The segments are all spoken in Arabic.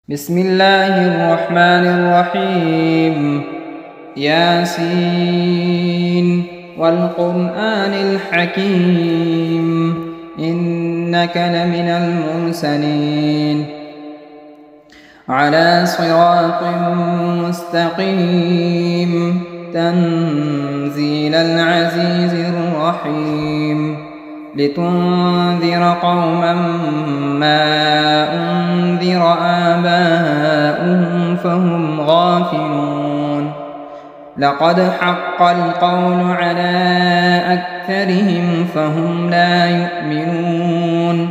بسم الله الرحمن الرحيم. ياسين والقرآن الحكيم إنك لمن المرسلين على صراط مستقيم تنزيل العزيز الرحيم لتنذر قوما ما أنذر آباؤهم فهم غافلون. لقد حق القول على أكثرهم فهم لا يؤمنون.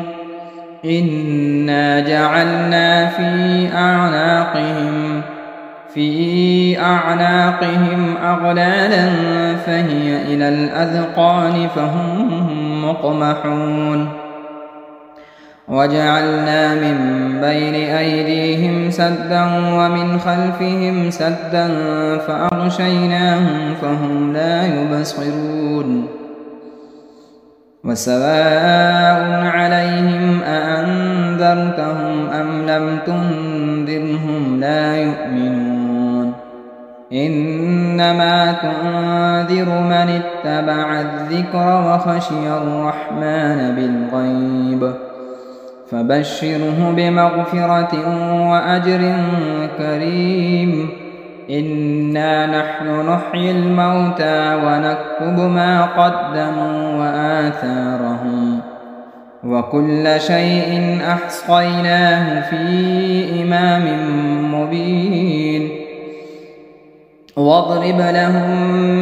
إنا جعلنا في أعناقهم أغلالا فهي إلى الأذقان فهم مقمحون. وجعلنا من بين أيديهم سدا ومن خلفهم سدا فأغشيناهم فهم لا يبصرون. وسواء عليهم أأنذرتهم أم لم تنذرهم لا يؤمنون. إنما تنذر من اتبع الذكر وخشي الرحمن بالغيب فبشره بمغفرة وأجر كريم. إنا نحن نحيي الموتى ونكتب ما قدموا وآثارهم وكل شيء أحصيناه في إمام مبين. واضرب لهم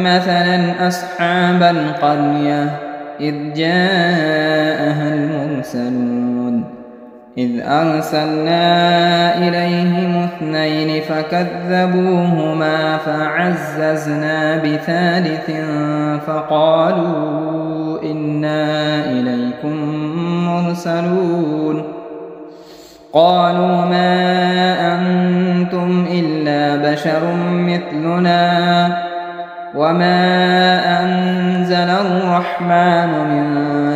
مثلا أصحاب القرية إذ جاءها المرسلون إذ أرسلنا إليهم 2 فكذبوهما فعززنا بثالث فقالوا إنا إليكم مرسلون. قالوا ما أنتم إلا بشر مثلنا وما أنزل الرحمن من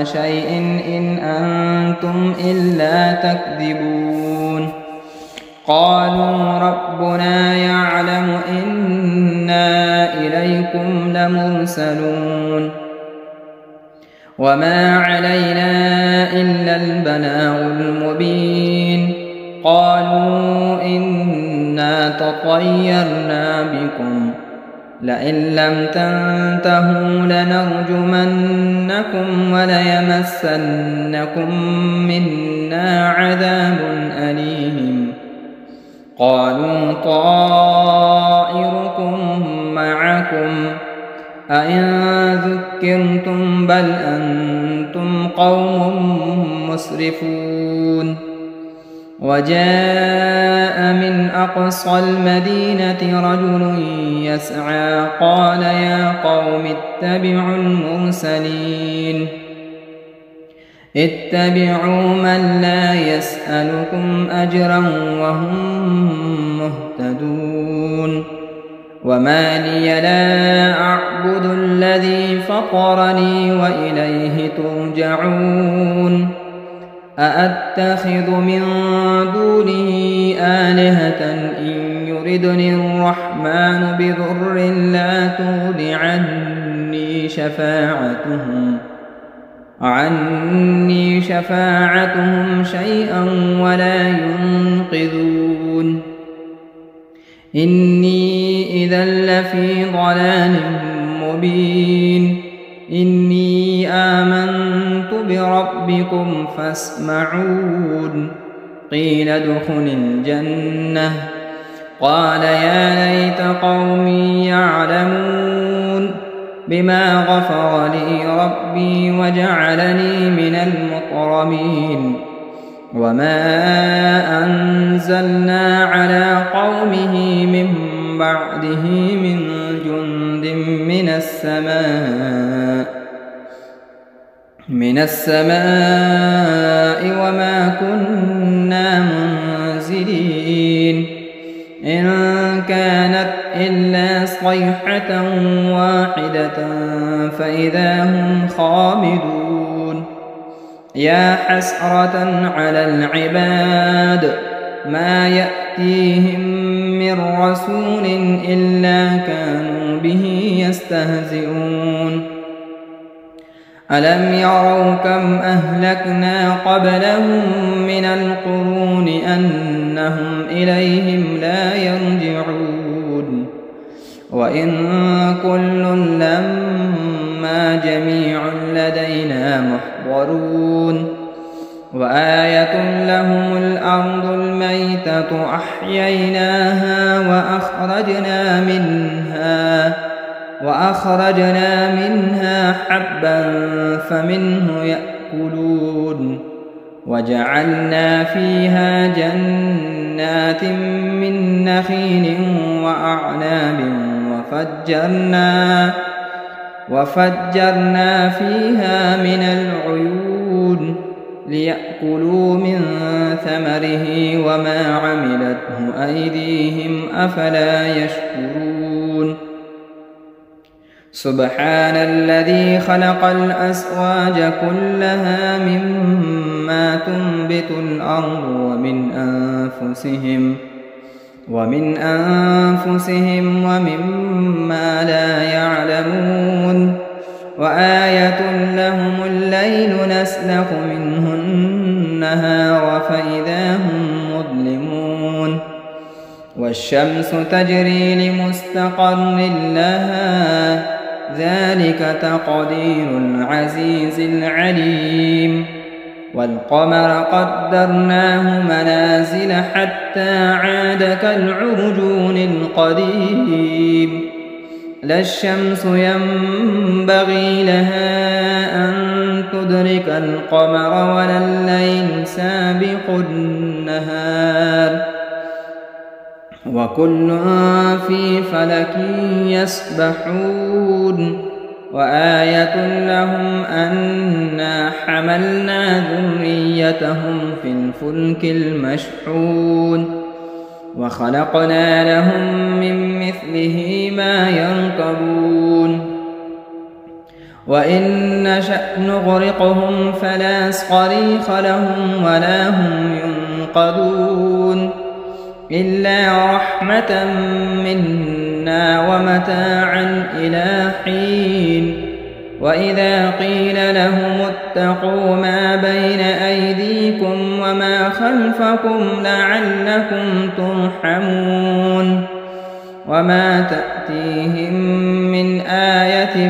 شيء إن أنتم إلا تكذبون. قالوا ربنا يعلم إنا إليكم لمرسلون وما علينا إلا البلاغ المبين. قالوا إنا تطيرنا بكم لئن لم تنتهوا لنرجمنكم وليمسنكم منا عذاب أليم. قالوا طائركم معكم أئن ذكرتم بل أنتم قوم مسرفون. وجاء من أقصى المدينة رجل يسعى قال يا قوم اتبعوا المرسلين اتبعوا من لا يسألكم أجرا وهم مهتدون. وما لي لا أعبد الذي فطرني وإليه ترجعون. أأتخذ من دونه آلهة إن يردني الرحمن بضر لا تغن عني شفاعتهم شيئا ولا ينقذون. إني إذا لفي ضلال مبين. إني آمنت بربكم فاسمعون. قيل ادخل الجنة قال يا ليت قومي يعلمون بما غفر لي ربي وجعلني من المكرمين. وما أنزلنا على قومه من بعده من جند من السماء وما كنا منزلين. إن كانت إلا صيحة واحدة فإذا هم خامدون. يا حسرة على العباد ما يأتيهم من رسول إلا كانوا به يستهزئون ألم يروا كم أهلكنا قبلهم من القرون أنهم إليهم لا يرجعون وإن كل لما جميع لدينا محضرون وآية لهم الأرض الميتة أحييناها وأخرجنا منها حبا فمنه يأكلون وجعلنا فيها جنات من نخيل وأعناب وفجرنا فيها من العيون ليأكلوا من ثمره وما عملته أيديهم أفلا يشكرون سبحان الذي خلق الأزواج كلها مما تنبت الأرض ومن أنفسهم ومما لا يعلمون وآية لهم الليل نسلخ منه النهار فإذا هم مظلمون والشمس تجري لمستقر لها ذلك تقدير العزيز العليم والقمر قدرناه منازل حتى عاد كالعرجون القديم لا الشمس ينبغي لها أن تدرك القمر ولا الليل سابق النهار وكل في فلك يسبحون وآية لهم أنا حملنا ذريتهم في الفلك المشحون وخلقنا لهم من مثله ما يركبون وإن نشأ نغرقهم فلا صريخ لهم ولا هم ينقذون إلا رحمة منا ومتاعا إلى حين وإذا قيل لهم اتقوا ما بين أيديكم وما خلفكم لعلكم ترحمون وما تأتيهم من آية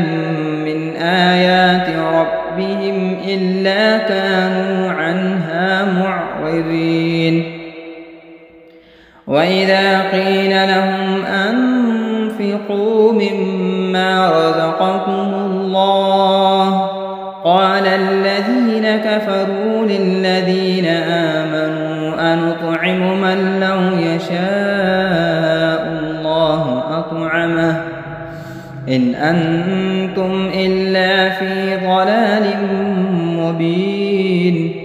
من آيات ربهم إلا كانوا عنها معرضين وإذا قيل لهم أنفقوا مما رزقكم الله قال الذين كفروا للذين آمنوا أنطعم من لو يشاء الله أطعمه إن أنتم إلا في ضلال مبين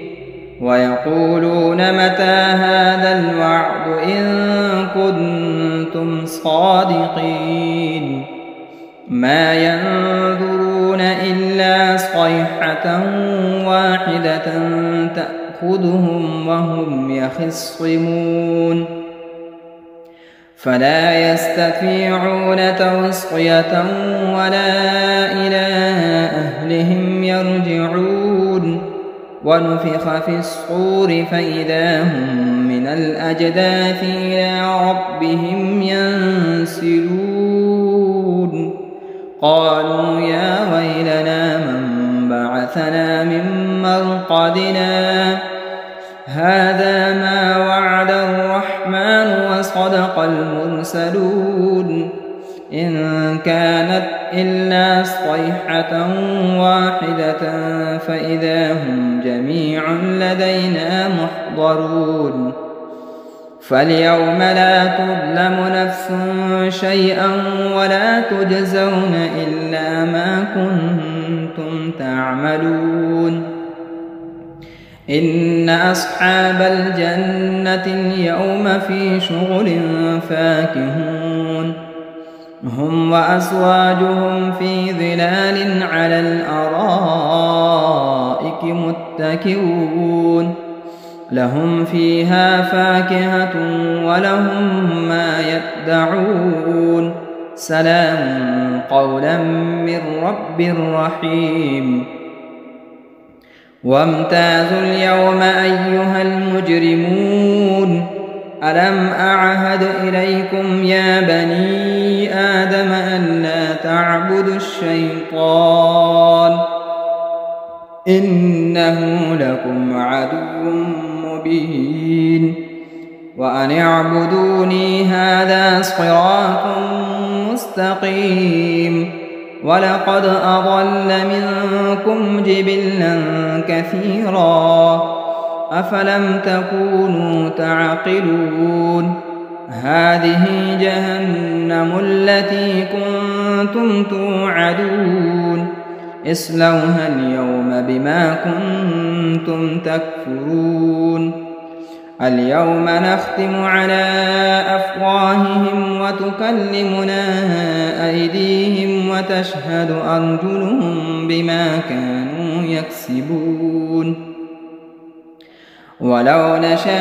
ويقولون متى هذا الوعد إن كنتم صادقين ما ينظرون إلا صيحة واحدة تأخذهم وهم يخصمون فلا يستطيعون توصية ولا إلى أهلهم يرجعون ونفخ في الصور فإذا هم من الأجداث إلى ربهم ينسلون قالوا يا ويلنا من بعثنا من مرقدنا هذا ما وعد الرحمن وصدق المرسلون إن كانت إلا صيحة واحدة فإذا هم جميع لدينا محضرون فاليوم لا تظلم نفس شيئا ولا تجزون إلا ما كنتم تعملون إن أصحاب الجنة اليوم في شغل فاكهون هم وأزواجهم في ظلال على الأرائك متكئون لهم فيها فاكهة ولهم ما يدعون سلام قولا من رب رحيم وامتازوا اليوم أيها المجرمون ألم أعهد إليكم يا بني آدم ألا تعبدوا الشيطان إنه لكم عدو مبين وأن اعبدوني هذا صراط مستقيم ولقد أضل منكم جبلا كثيرا أفلم تكونوا تعقلون هذه جهنم التي كنتم توعدون اصلوها اليوم بما كنتم تكفرون اليوم نختم على أفواههم وتكلمنا أيديهم وتشهد أرجلهم بما كانوا يكسبون ولو نشاء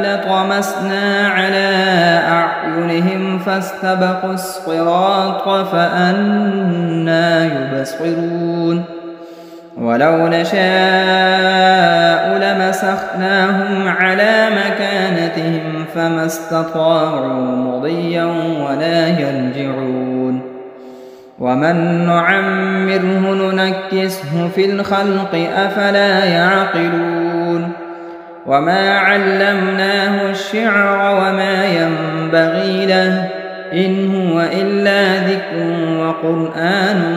لطمسنا على أعينهم فاستبقوا الصراط فأنى يبصرون ولو نشاء لمسخناهم على مكانتهم فما استطاعوا مضيا ولا يرجعون ومن نعمره ننكسه في الخلق أفلا يعقلون وما علمناه الشعر وما ينبغي له إن هو إلا ذكر وقرآن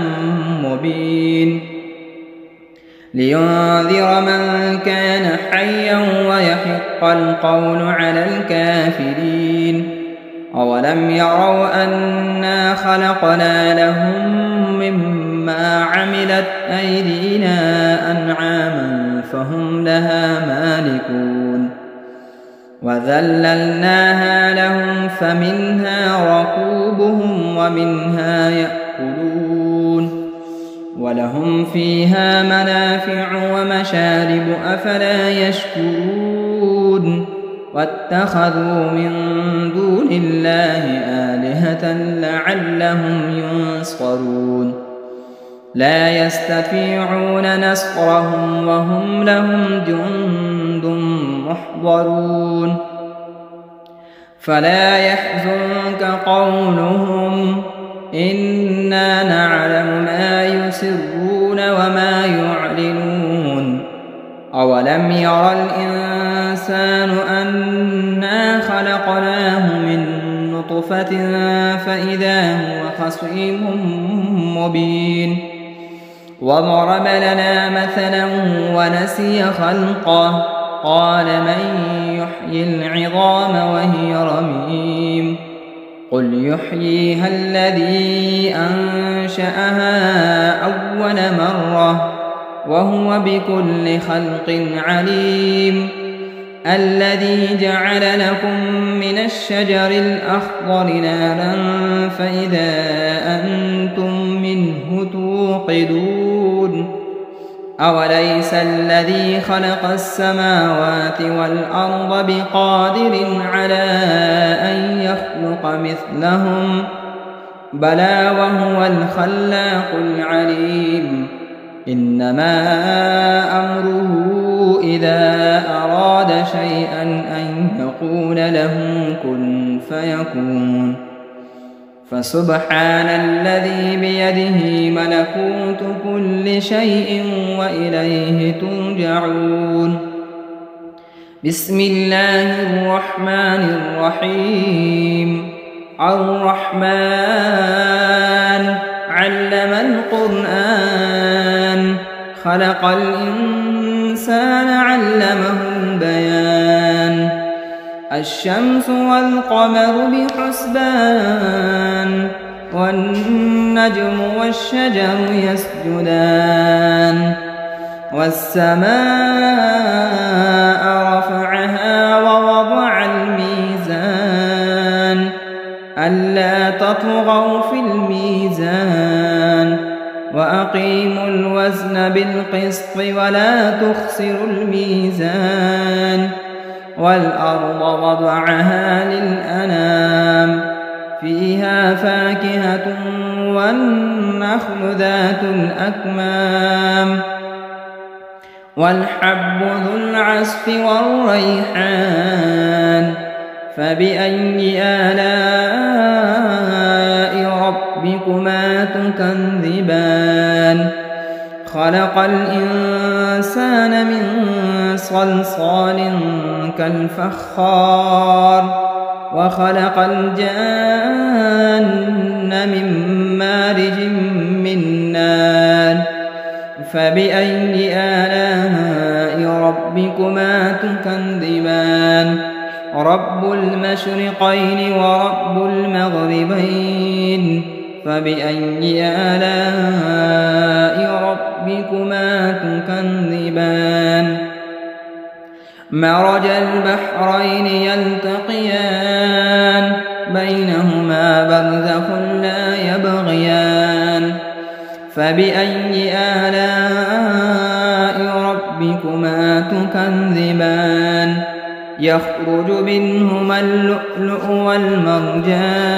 مبين لينذر من كان حيا ويحق القول على الكافرين أولم يروا أنا خلقنا لهم مما عملت أيدينا أنعاما فهم لها مالكون وذللناها لهم فمنها ركوبهم ومنها يأكلون ولهم فيها منافع ومشارب أفلا يشكرون واتخذوا من دون الله آلهة لعلهم ينصرون لا يستطيعون نصرهم وهم لهم جند محضرون فلا يحزنك قولهم إنا نعلم ما يسرون وما يعلنون أولم ير الإنسان أنا خلقناه من نطفة فإذا هو خصيم مبين وضرب لنا مثلا ونسي خلقه قال من يحيي العظام وهي رميم قل يحييها الذي أنشأها أول مرة وهو بكل خلق عليم الذي جعل لكم من الشجر الأخضر نارا فإذا أنتم منه توقدون أوليس الذي خلق السماوات والأرض بقادر على أن يخلق مثلهم بلى وهو الخلاق العليم إنما أمره إذا أراد شيئا أن يقول له كن فيكون فسبحان الذي بيده ملكوت كل شيء وإليه ترجعون بسم الله الرحمن الرحيم الرحمن علم القرآن خلق الإنسان علمه البيان الشمس والقمر بحسبان والنجم والشجر يسجدان والسماء رفعها ووضع الميزان ألا تطغوا في الميزان وأقيموا الوزن بالقسط ولا تخسروا الميزان والأرض وضعها للأنام فيها فاكهة والنخل ذات الأكمام والحب ذو العصف والريحان فبأي آلاء ربكما تكذبان خلق الإنسان من صلصال كالفخار وخلق الجان من مارج من نار فبأي آلاء ربكما تكذبان رب المشرقين ورب المغربين فبأي آلاء ربكما تكذبان مرج البحرين يلتقيان بينهما برزخ لا يبغيان فبأي آلاء ربكما تكذبان يخرج منهما اللؤلؤ والمرجان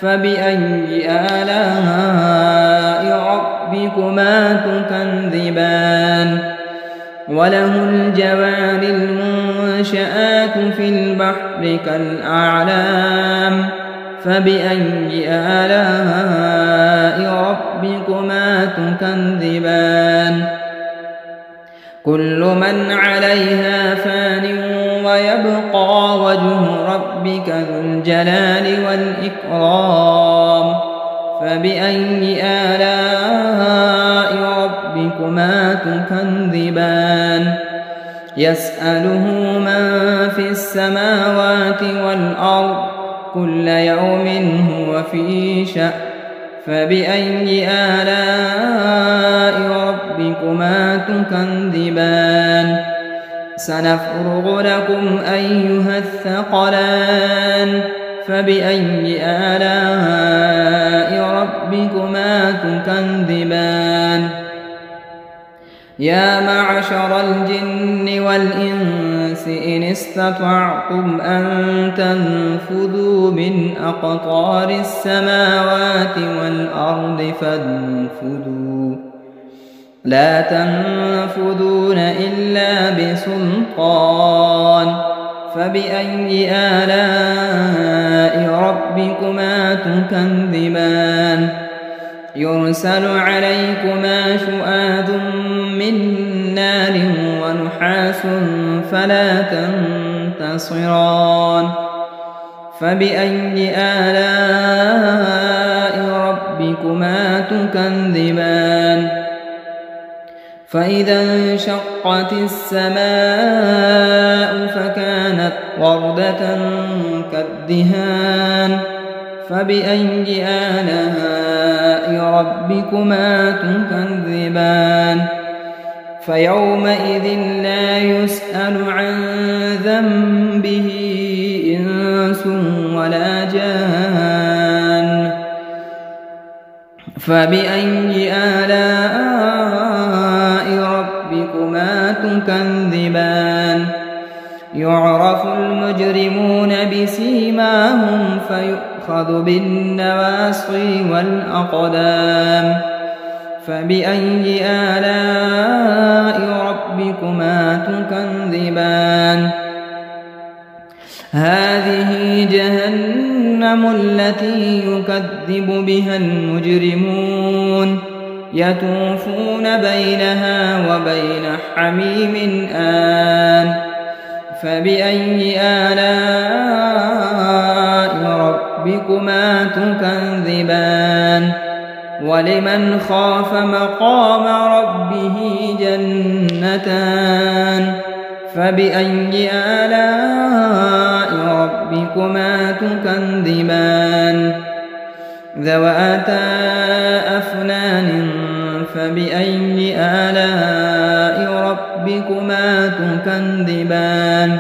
فبأي آلاء ربكما تكذبان وله الجوار المنشآت في البحر كالأعلام فبأي آلاء ربكما تكذبان كل من عليها فان ويبقى وجه ربك ذو الجلال والإكرام فبأي آلاء ربكما تكذبان يسأله من في السماوات والأرض كل يوم هو في شأن فبأي آلاء ربكما تكذبان سنفرغ لكم أيها الثقلان فبأي آلاء ربكما تكذبان يا معشر الجن والإنس إن استطعتم أن تنفذوا من أقطار السماوات والأرض فانفذوا لا تنفذون إلا بسلطان فبأي آلاء ربكما تكذبان يرسل عليكما شؤاد من نار ونحاس فلا تنتصران فبأي آلاء ربكما تكذبان فإذا انشقت السماء فكانت وردة كالدهان فبأي آلاء ربكما تكذبان فيومئذ لا يسأل عن ذنبه إنس ولا جان فبأي آلاء ربكما تكذبان يعرف المجرمون بسيماهم فيؤخذ بالنواصي والأقدام فبأي آلاء ربكما تكذبان هذه جهنم التي يكذب بها المجرمون يطوفون بينها وبين حميم آن فبأي آلاء ربكما تكذبان ولمن خاف مقام ربه جنتان فبأي آلاء ربكما تكذبان ذواتا أفنان فبأي آلاء ربكما تكذبان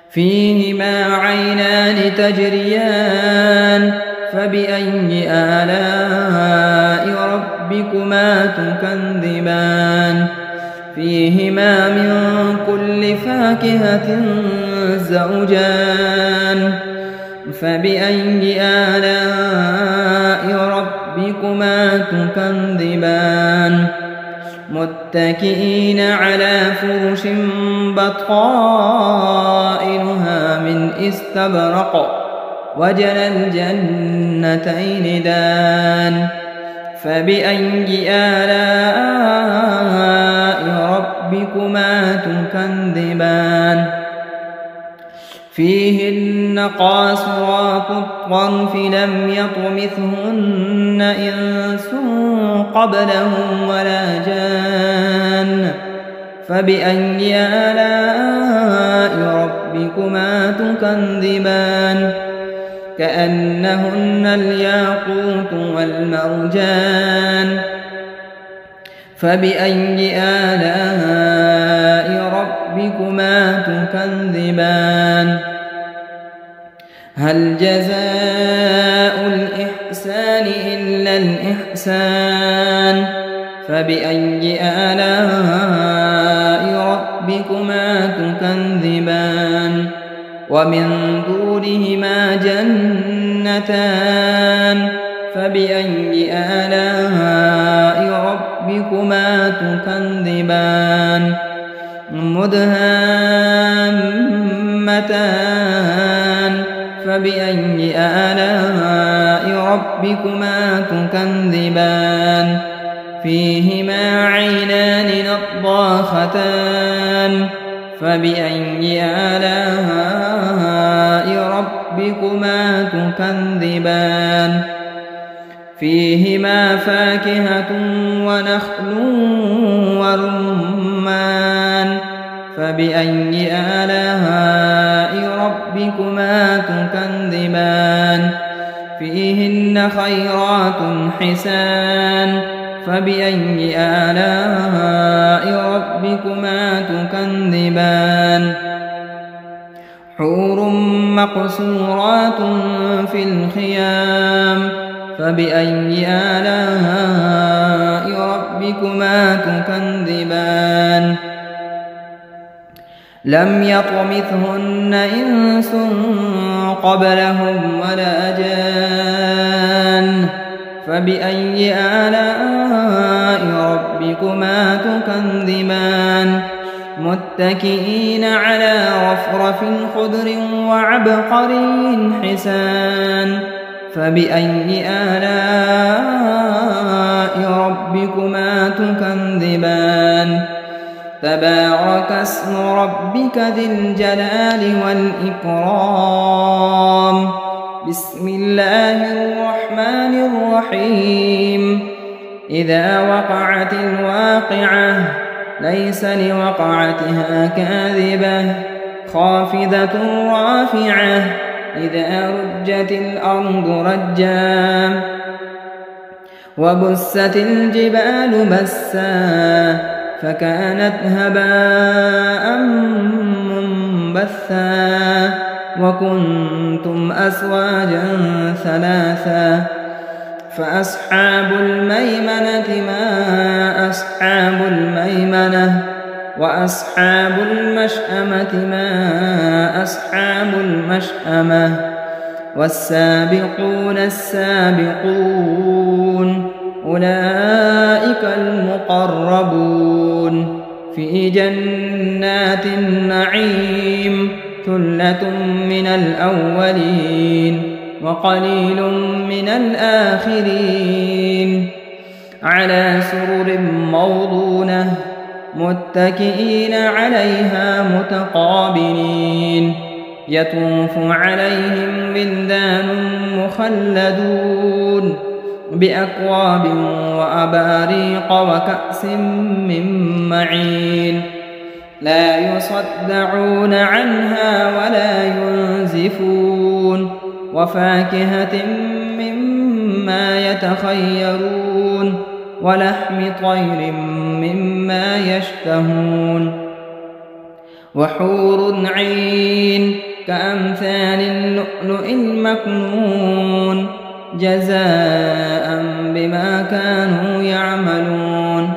فيهما عينان تجريان فبأي آلاء ربكما تكذبان فيهما من كل فاكهة زوجان فبأي آلاء ربكما تكذبان متكئين على فرش بطائنها من استبرق وجنى الجنتين دان فبأي آلاء ربكما تكذبان فيهن قاصرات الطرف لم يطمثهن إنس قبلهم ولا جان فبأي آلاء ربكما تكذبان كأنهن الياقوت والمرجان فبأي آلاء ربكما تكذبان هل جزاء الإحسان إلا الإحسان فبأي آلاء ربكما تكذبان ومن دونهما جنتان فبأي آلاء ربكما تكذبان مدهامتان فبأي آلاء ربكما تكذبان فيهما عينان نضاختان فبأي آلاء ربكما تكذبان فيهما فاكهة ونخل ورمان فبأي آلاء ربكما تكذبان فيهن خيرات حسان فبأي آلاء ربكما تكذبان حور مقصورات في الخيام فبأي آلاء ربكما تكذبان لم يطمثهن إنس قبلهم ولا جان فبأي آلاء ربكما تكذبان متكئين على رفرف خضر وعبقري حسان فبأي آلاء ربكما تكذبان تبارك اسم ربك ذي الجلال والإكرام بسم الله الرحمن الرحيم إذا وقعت الواقعة ليس لوقعتها كاذبة خافضة رافعة إذا رجت الأرض رجا وبست الجبال بسا فكانت هباء منبثا وكنتم أزواجا ثلاثا فأصحاب الميمنة ما أصحاب الميمنة وأصحاب المشأمة ما أصحاب المشأمة والسابقون السابقون أولئك المقربون في جنات النعيم ثلة من الأولين وقليل من الآخرين على سرر موضونة متكئين عليها متقابلين يطوف عليهم ولدان مخلدون بأكواب وأباريق وكأس من معين لا يصدعون عنها ولا ينزفون وفاكهة مما يتخيرون ولحم طير مما يشتهون وحور عين كأمثال اللؤلؤ المكنون جزاء بما كانوا يعملون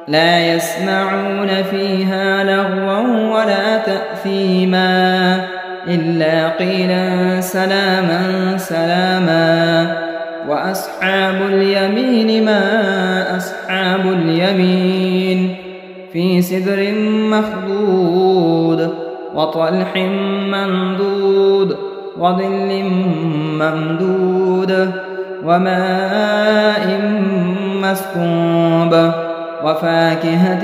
لا يسمعون فيها لغوا ولا تأثيما إلا قيلا سلاما سلاما وأصحاب اليمين ما أصحاب اليمين في سدر مخضود وطلح منضود وظل ممدود وماء مسكوب وفاكهة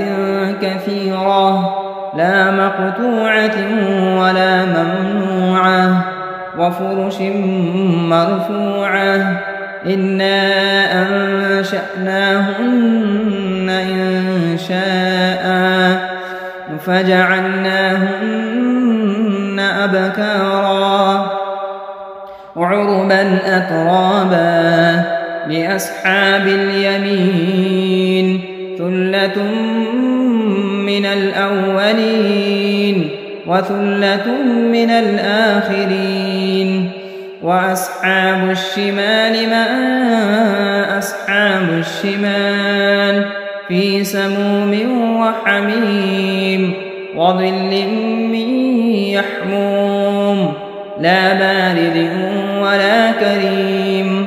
كثيرة لا مقطوعة ولا ممنوعة وفرش مرفوعة إنا أنشأناهن إنشاء فجعلناهن أبكارا عربا أترابا لأصحاب اليمين ثلة من الأولين وثلة من الآخرين وأصحاب الشمال ما أصحاب الشمال في سموم وحميم وظل من يحموم لا بارد ولا كريم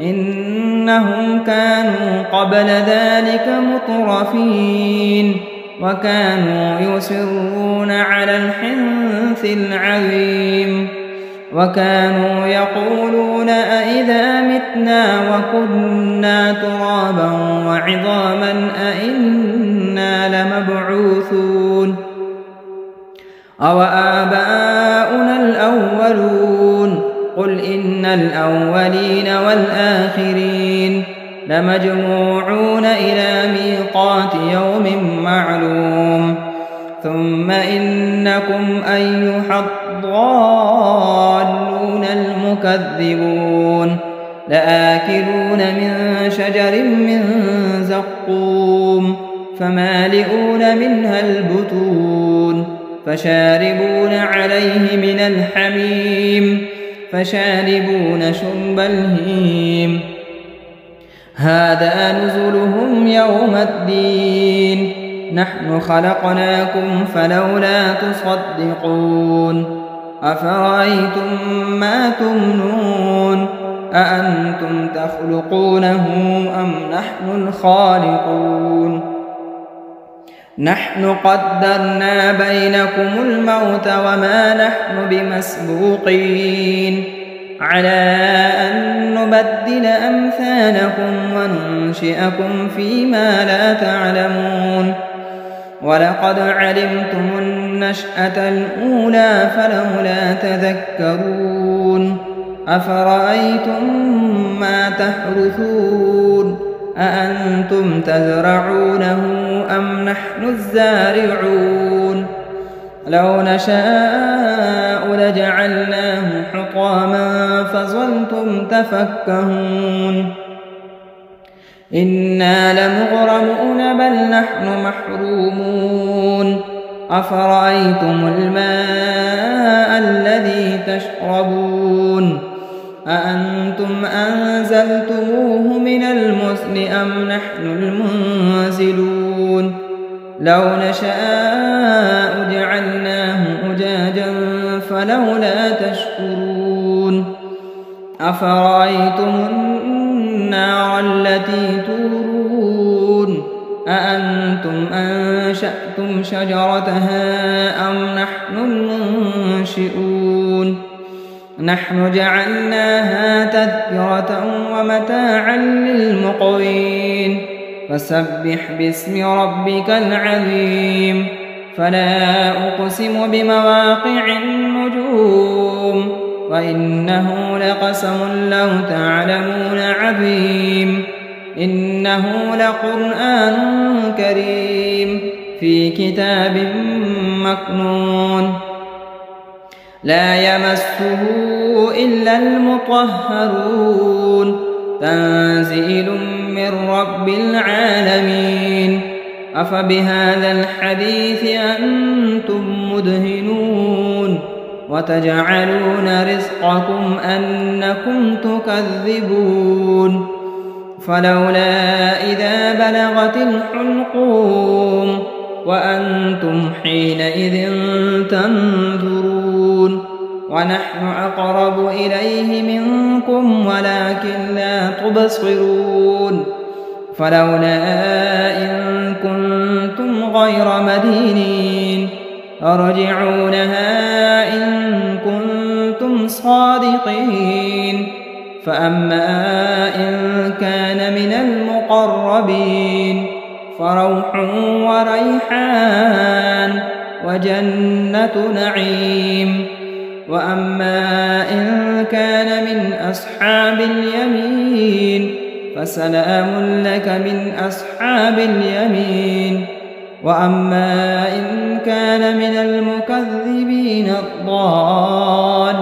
إنهم كانوا قبل ذلك مترفين وكانوا يصرون على الحنث العظيم وكانوا يقولون أئذا متنا وكنا ترابا وعظاما أئنا لمبعوثون أو آباؤنا الأولون قل إن الأولين والآخرين لمجموعون إلى ميقات يوم معلوم ثم إنكم أيها الضالون المكذبون لآكلون من شجر من زقوم فمالئون منها البطون فشاربون عليه من الحميم فشاربون شرب الهيم هذا نزلهم يوم الدين نحن خلقناكم فلولا تصدقون أفرأيتم ما تمنون أأنتم تخلقونه أم نحن الخالقون نحن قدرنا بينكم الموت وما نحن بمسبوقين على أن نبدل أمثالكم وننشئكم فيما لا تعلمون ولقد علمتم النشأة الأولى فلولا تذكرون أفرأيتم ما تحرثون أأنتم تزرعونه أم نحن الزارعون لو نشاء لجعلناه حطاما فظلتم تفكهون إنا لمغرمون بل نحن محرومون أفرأيتم الماء الذي تشربون أأنتم أنزلتموه من المزن أم نحن المنزلون لو نشاء جعلناه أجاجا فلولا تشكرون أفرأيتم النار التي تورون أأنتم أنشأتم شجرتها أم نحن المنشئون نحن جعلناها تذكرة ومتاعا للمقوين فسبح باسم ربك العظيم فلا أقسم بمواقع النجوم وإنه لقسم لو تعلمون عظيم إنه لقرآن كريم في كتاب مكنون لا يمسه إلا المطهرون تنزيل من رب العالمين أفبهذا الحديث أنتم مدهنون وتجعلون رزقكم أنكم تكذبون فلولا إذا بلغت الحلقوم وأنتم حينئذ تنظرون ونحن أقرب إليه منكم ولكن لا تبصرون فلولا إن كنتم غير مدينين ترجعونها إن كنتم صادقين فأما إن كان من المقربين فروح وريحان وجنة نعيم وأما إن كان من أصحاب اليمين فسلام لك من أصحاب اليمين وأما إن كان من المكذبين الضالين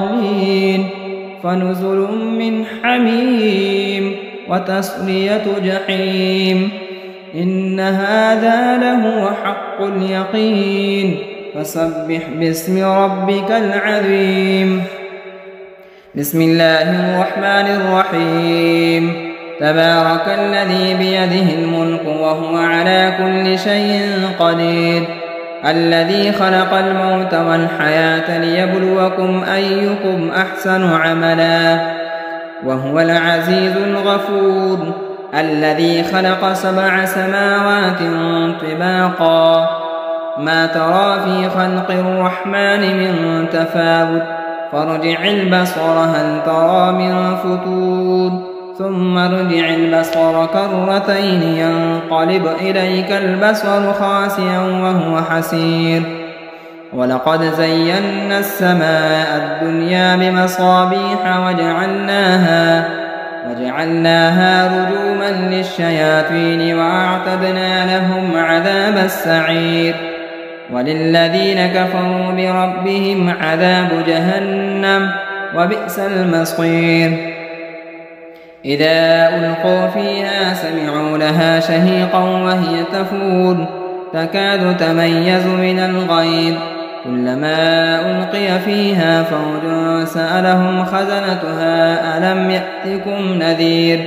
فنزل من حميم وتصلية جحيم إن هذا لهو حق اليقين فسبح باسم ربك العظيم بسم الله الرحمن الرحيم تبارك الذي بيده الملك وهو على كل شيء قدير الذي خلق الموت والحياة ليبلوكم أيكم أحسن عملا وهو العزيز الغفور الذي خلق 7 سماوات طباقا ما ترى في خلق الرحمن من تفاوت فارجع البصر هل ترى من فتور ثم ارجع البصر كرتين ينقلب إليك البصر خاسئا وهو حسير ولقد زينا السماء الدنيا بمصابيح وجعلناها رجوما للشياطين وأعتدنا لهم عذاب السعير وللذين كفروا بربهم عذاب جهنم وبئس المصير إذا ألقوا فيها سمعوا لها شهيقا وهي تفور تكاد تميز من الغيظ كلما ألقي فيها فوج سألهم خزنتها ألم يأتكم نذير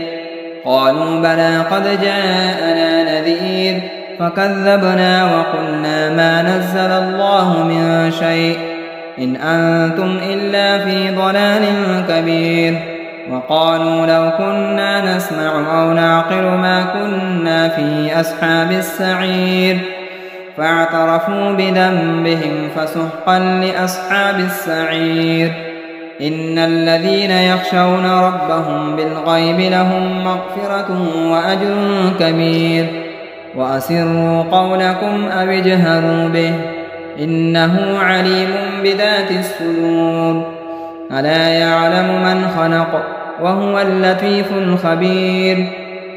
قالوا بلى قد جاءنا نذير فكذبنا وقلنا ما نزل الله من شيء إن أنتم إلا في ضلال كبير وقالوا لو كنا نسمع أو نعقل ما كنا في أصحاب السعير فاعترفوا بذنبهم فسحقا لأصحاب السعير إن الذين يخشون ربهم بالغيب لهم مغفرة وأجر كبير وأسروا قولكم أو اجهروا به إنه عليم بذات الصدور ألا يعلم من خلق وهو اللطيف الخبير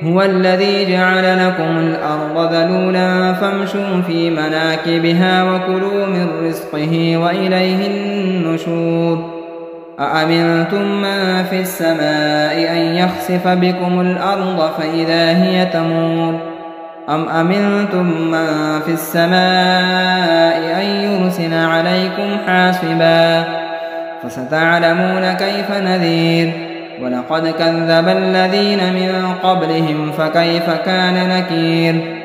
هو الذي جعل لكم الأرض ذلولا فامشوا في مناكبها وكلوا من رزقه وإليه النشور أأمنتم من في السماء أن يخسف بكم الأرض فإذا هي تمور أم أمنتم من في السماء أن يرسل عليكم حاصبا فستعلمون كيف نذير ولقد كذب الذين من قبلهم فكيف كان نكير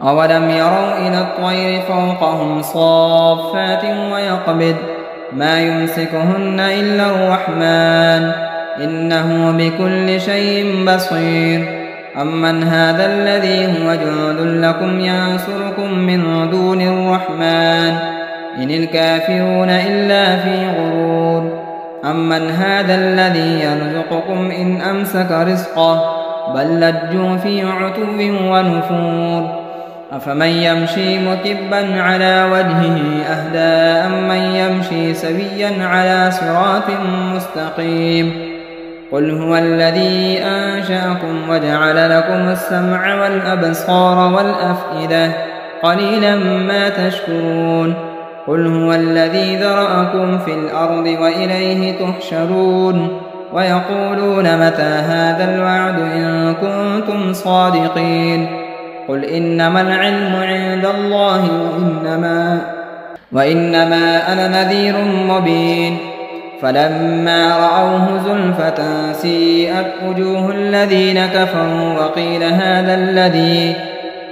أولم يروا إلى الطير فوقهم صافات ويقبض ما يمسكهن إلا الرحمن إنه بكل شيء بصير أمن هذا الذي هو جند لكم ينصركم من دون الرحمن إن الكافرون إلا في غرور أمن هذا الذي يرزقكم إن أمسك رزقه بل لجوا في عتو ونفور أفمن يمشي مكبا على وجهه أهدى أمن يمشي سويا على صراط مستقيم قل هو الذي أنشأكم وجعل لكم السمع والأبصار والأفئدة قليلا ما تشكرون قل هو الذي ذرأكم في الأرض وإليه تحشرون ويقولون متى هذا الوعد إن كنتم صادقين قل إنما العلم عند الله وإنما أنا نذير مبين فلما رأوه زلفة سيئت وجوه الذين كفروا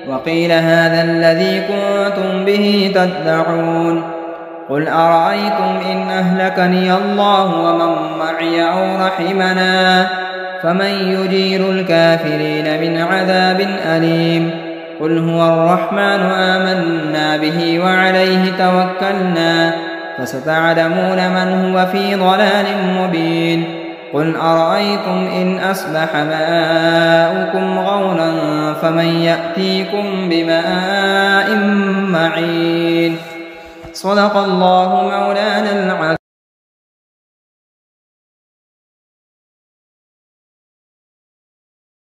وقيل هذا الذي كنتم به تدعون قل أرأيتم إن أهلكني الله ومن معي أو رحمنا فمن يجير الكافرين من عذاب أليم قل هو الرحمن آمنا به وعليه توكلنا فستعلمون من هو في ضلال مبين قل أرأيتم إن أصبح ماؤكم غورا فمن يأتيكم بماء معين صدق الله مولانا العظيم.